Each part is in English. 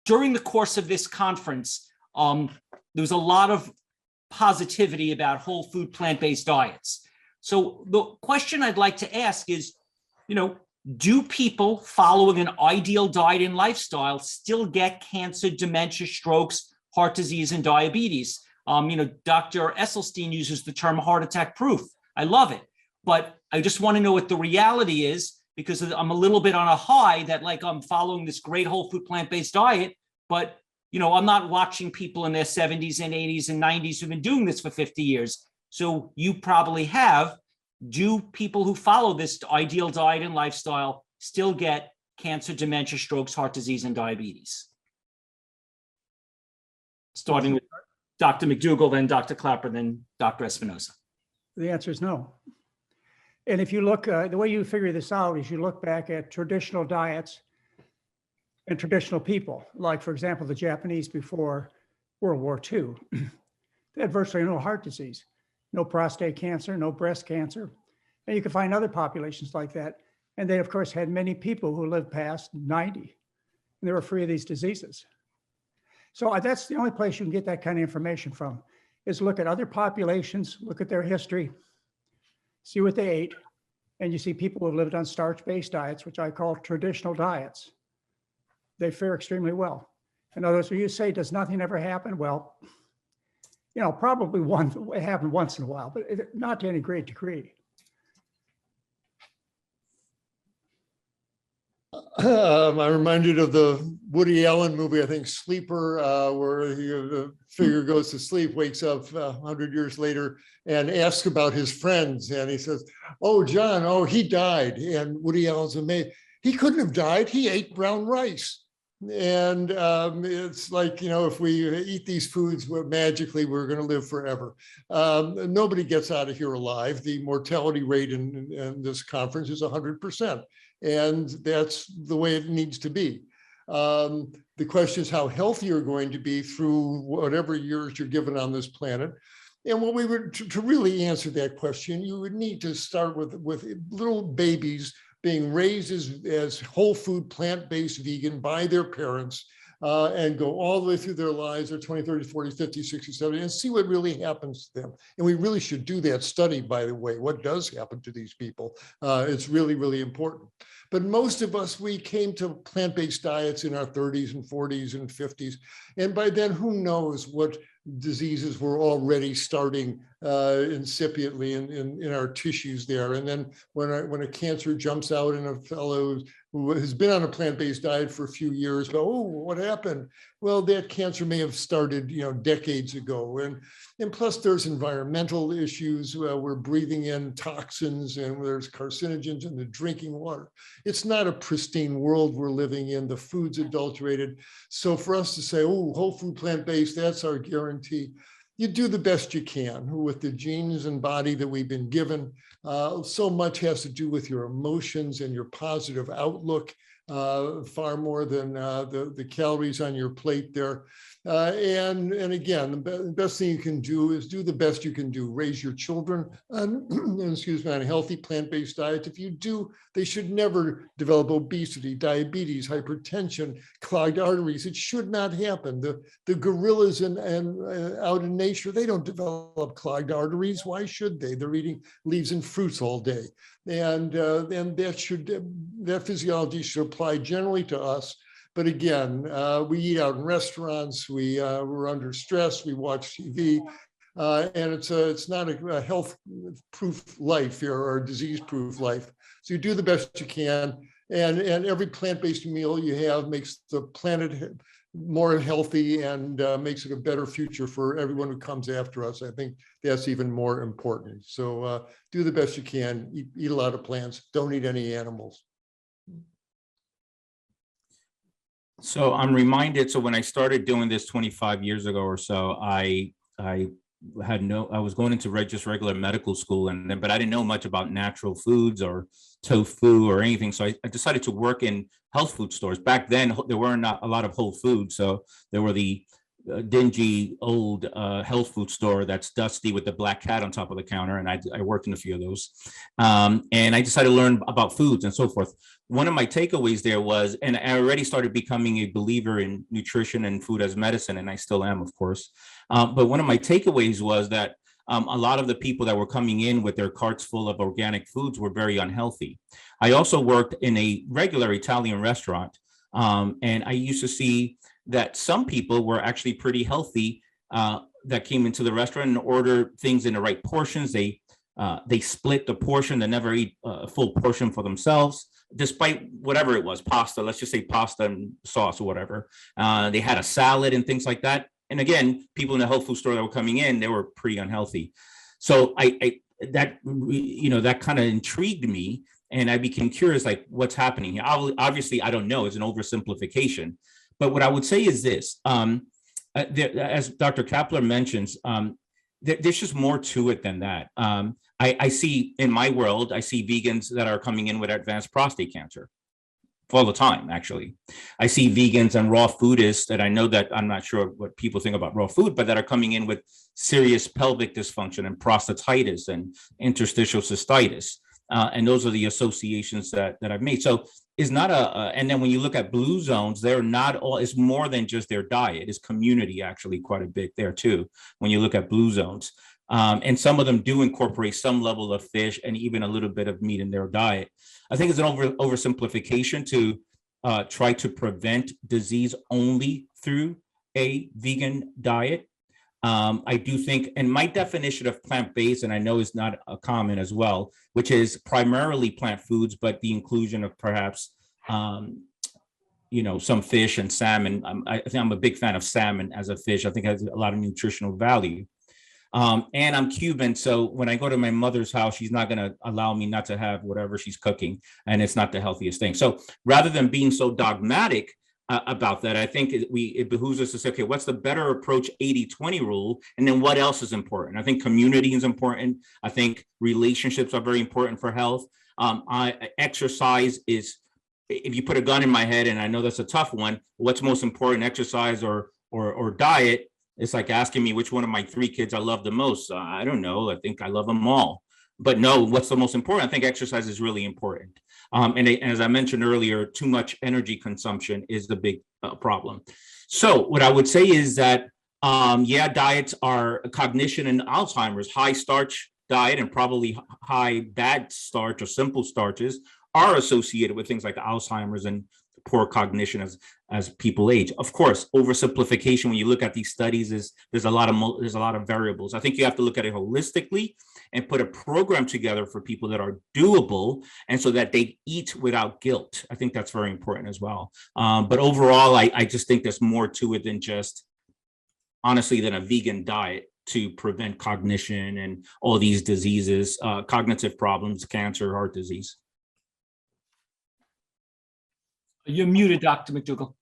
during the course of this conference, there was a lot of positivity about whole food plant-based diets. So the question I'd like to ask is, do people following an ideal diet and lifestyle still get cancer, dementia, strokes, heart disease, and diabetes? Dr. Esselstyn uses the term heart attack proof. I love it. But I just want to know what the reality is, because I'm a little bit on a high that I'm following this great whole food plant-based diet, but I'm not watching people in their 70s and 80s and 90s who've been doing this for 50 years. So you probably have. Do people who follow this ideal diet and lifestyle still get cancer, dementia, strokes, heart disease, and diabetes? Starting with Dr. McDougall, then Dr. Klaper, then Dr. Espinosa. The answer is no. And if you look, the way you figure this out is you look back at traditional diets and traditional people, like, for example, the Japanese before World War II. They had virtually no heart disease, no prostate cancer, no breast cancer. And you can find other populations like that. And they, of course, had many people who lived past 90, and they were free of these diseases. So that's the only place you can get that kind of information from, is look at other populations, look at their history, see what they ate, and you see people who have lived on starch-based diets, which I call traditional diets. They fare extremely well. In other words, when you say, does nothing ever happen? Well, probably it happened once in a while, but not to any great degree. I'm reminded of the Woody Allen movie, I think Sleeper, where the figure goes to sleep, wakes up 100 years later and asks about his friends. And he says, oh, John, oh, he died. And Woody Allen's amazed. He couldn't have died. He ate brown rice. And it's like, if we eat these foods, magically we're going to live forever. Nobody gets out of here alive. The mortality rate in this conference is 100%. And that's the way it needs to be. The question is how healthy you're going to be through whatever years you're given on this planet. And what we would, to really answer that question, you would need to start with little babies being raised as whole food, plant-based vegan by their parents, and go all the way through their lives, their 20, 30, 40, 50, 60, 70, and see what really happens to them. And we really should do that study, by the way, what does happen to these people. It's really, really important. But most of us, we came to plant-based diets in our 30s and 40s and 50s. And by then, who knows what diseases were already starting incipiently in our tissues there. And then when a cancer jumps out in a fellow who has been on a plant-based diet for a few years, oh, what happened? Well, that cancer may have started, decades ago. And plus there's environmental issues. We're breathing in toxins, and there's carcinogens in the drinking water. It's not a pristine world we're living in. The food's adulterated. So for us to say, oh, whole food plant-based, that's our guarantee. You do the best you can with the genes and body that we've been given. So much has to do with your emotions and your positive outlook, far more than the calories on your plate there. And again, the best thing you can do is do the best you can do. Raise your children on, on healthy plant-based diets. If you do, they should never develop obesity, diabetes, hypertension, clogged arteries. It should not happen. The gorillas out in nature, they don't develop clogged arteries. Why should they? They're eating leaves and fruits all day. And that physiology should apply generally to us. But again, we eat out in restaurants, we're under stress, we watch TV, and it's not a health-proof life or a disease-proof life. So you do the best you can, and every plant-based meal you have makes the planet more healthy and makes it a better future for everyone who comes after us. I think that's even more important. So do the best you can, eat a lot of plants, don't eat any animals. So I'm reminded, so when I started doing this 25 years ago or so, I was going into just regular medical school, but I didn't know much about natural foods or tofu or anything. So I decided to work in health food stores. Back then, there were not a lot of whole foods. So there were the dingy old health food store that's dusty with the black cat on top of the counter. And I worked in a few of those. And I decided to learn about foods and so forth. One of my takeaways there was, and I already started becoming a believer in nutrition and food as medicine, and I still am, of course. But one of my takeaways was that a lot of the people that were coming in with their carts full of organic foods were very unhealthy. I also worked in a regular Italian restaurant, and I used to see that some people were actually pretty healthy that came into the restaurant and ordered things in the right portions. They split the portion. They never eat a full portion for themselves, despite whatever it was, pasta, let's just say pasta and sauce or whatever. They had a salad and things like that. And again, people in the health food store that were coming in, they were pretty unhealthy. So that kind of intrigued me, and I became curious, like, what's happening here? Obviously, I don't know. It's an oversimplification. But what I would say is this, as Dr. Klaper mentions, there's just more to it than that. I see in my world, I see vegans that are coming in with advanced prostate cancer all the time, actually. I see vegans and raw foodists that I know that I'm not sure what people think about raw food, but that are coming in with serious pelvic dysfunction and prostatitis and interstitial cystitis. And those are the associations that I've made. So it's not and then when you look at blue zones, they're not all, it's more than just their diet. It's community actually quite a bit there too, when you look at blue zones. And some of them do incorporate some level of fish and even a little bit of meat in their diet. I think it's an oversimplification to try to prevent disease only through a vegan diet. I do think, and my definition of plant-based, and I know is not common as well, which is primarily plant foods, but the inclusion of perhaps, some fish and salmon. I think I'm a big fan of salmon as a fish. I think it has a lot of nutritional value. And I'm Cuban, so when I go to my mother's house, she's not going to allow me not to have whatever she's cooking, and it's not the healthiest thing. So rather than being so dogmatic about that, I think it behooves us to say, okay, what's the better approach, 80-20 rule, and then what else is important? I think community is important. I think relationships are very important for health. Exercise is, if you put a gun in my head, and I know that's a tough one, what's most important, exercise or diet? It's like asking me which one of my 3 kids I love the most. I don't know. I think I love them all. But no, what's the most important? I think exercise is really important. And as I mentioned earlier, too much energy consumption is the big problem. So what I would say is that, diets are cognition and Alzheimer's, high starch diet and probably high bad starch or simple starches are associated with things like Alzheimer's and poor cognition as people age. Of course, oversimplification when you look at these studies is there's a lot of variables. I think you have to look at it holistically and put a program together for people that are doable, and so that they eat without guilt. I think that's very important as well. But overall, I just think there's more to it than just, honestly, than a vegan diet to prevent cognition and all these diseases, cognitive problems, cancer, heart disease. You're muted, Dr. McDougall.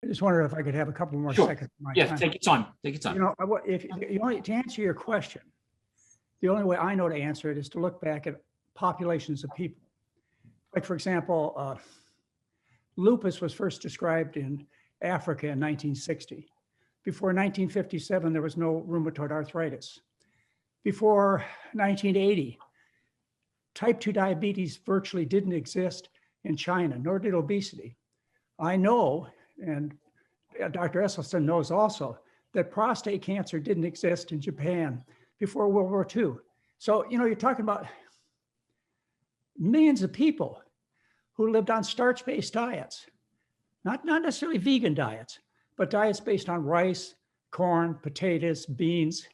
I just wondered if I could have a couple more Sure. seconds. Of my Yeah, time. take your time. Take your time. To answer your question, the only way I know to answer it is to look back at populations of people. Like, for example, lupus was first described in Africa in 1960. Before 1957, there was no rheumatoid arthritis. Before 1980, type 2 diabetes virtually didn't exist in China, nor did obesity. I know, and Dr. Esselstyn knows also, that prostate cancer didn't exist in Japan before World War II. So, you're talking about millions of people who lived on starch-based diets, not necessarily vegan diets, but diets based on rice, corn, potatoes, beans,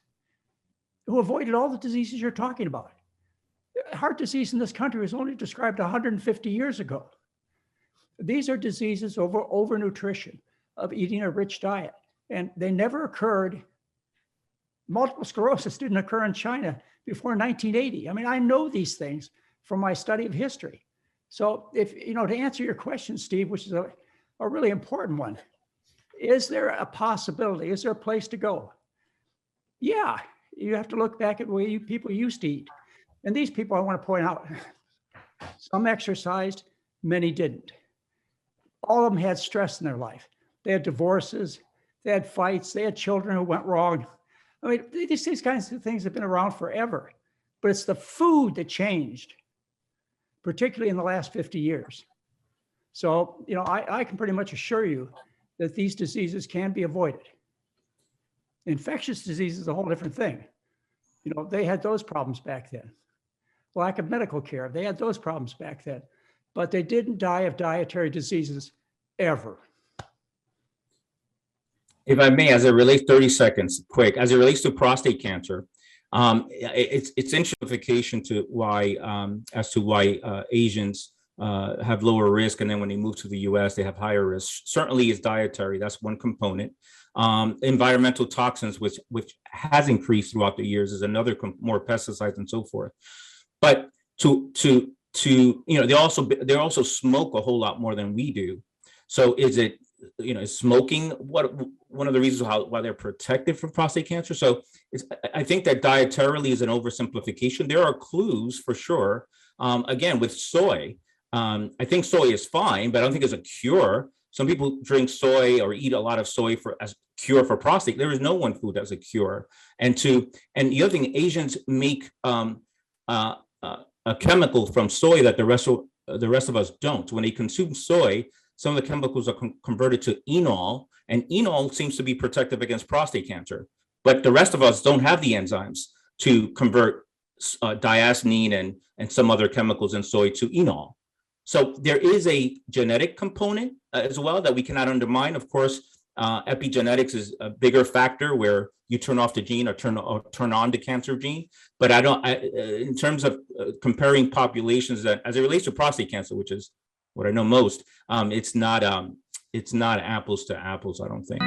who avoided all the diseases you're talking about. Heart disease in this country was only described 150 years ago. These are diseases over overnutrition, of eating a rich diet. And they never occurred. Multiple sclerosis didn't occur in China before 1980. I mean, I know these things from my study of history. So if, to answer your question, Steve, which is a really important one, is there a possibility? Is there a place to go? Yeah, you have to look back at the way people used to eat. And these people, I want to point out, some exercised, many didn't. all of them had stress in their life. They had divorces, they had fights, they had children who went wrong. I mean, these kinds of things have been around forever, but it's the food that changed, particularly in the last 50 years. So, you know, I can pretty much assure you that these diseases can be avoided. Infectious disease is a whole different thing. You know, they had those problems back then. Lack of medical care, they had those problems back then, but they didn't die of dietary diseases ever. If I may, as it relates, 30 seconds, quick, as it relates to prostate cancer, it's simplification to why, as to why Asians have lower risk, and then when they move to the US, they have higher risk. Certainly is dietary, that's one component. Environmental toxins, which has increased throughout the years, is another, more pesticides and so forth. But to you know, they also smoke a whole lot more than we do. So is it, you know, is smoking one of the reasons why they're protected from prostate cancer? So I think that dietarily is an oversimplification. There are clues for sure. Again, with soy, I think soy is fine, but I don't think it's a cure. Some people drink soy or eat a lot of soy as a cure for prostate. There is no one food that's a cure. And the other thing, Asians make a chemical from soy that the rest of us don't. When they consume soy, some of the chemicals are converted to enol, and enol seems to be protective against prostate cancer. But the rest of us don't have the enzymes to convert diacetyl and some other chemicals in soy to enol. So there is a genetic component as well that we cannot undermine. Of course, epigenetics is a bigger factor where you turn off the gene or turn on the cancer gene. But in terms of comparing populations, that as it relates to prostate cancer, which is what I know most, it's not apples to apples, I don't think.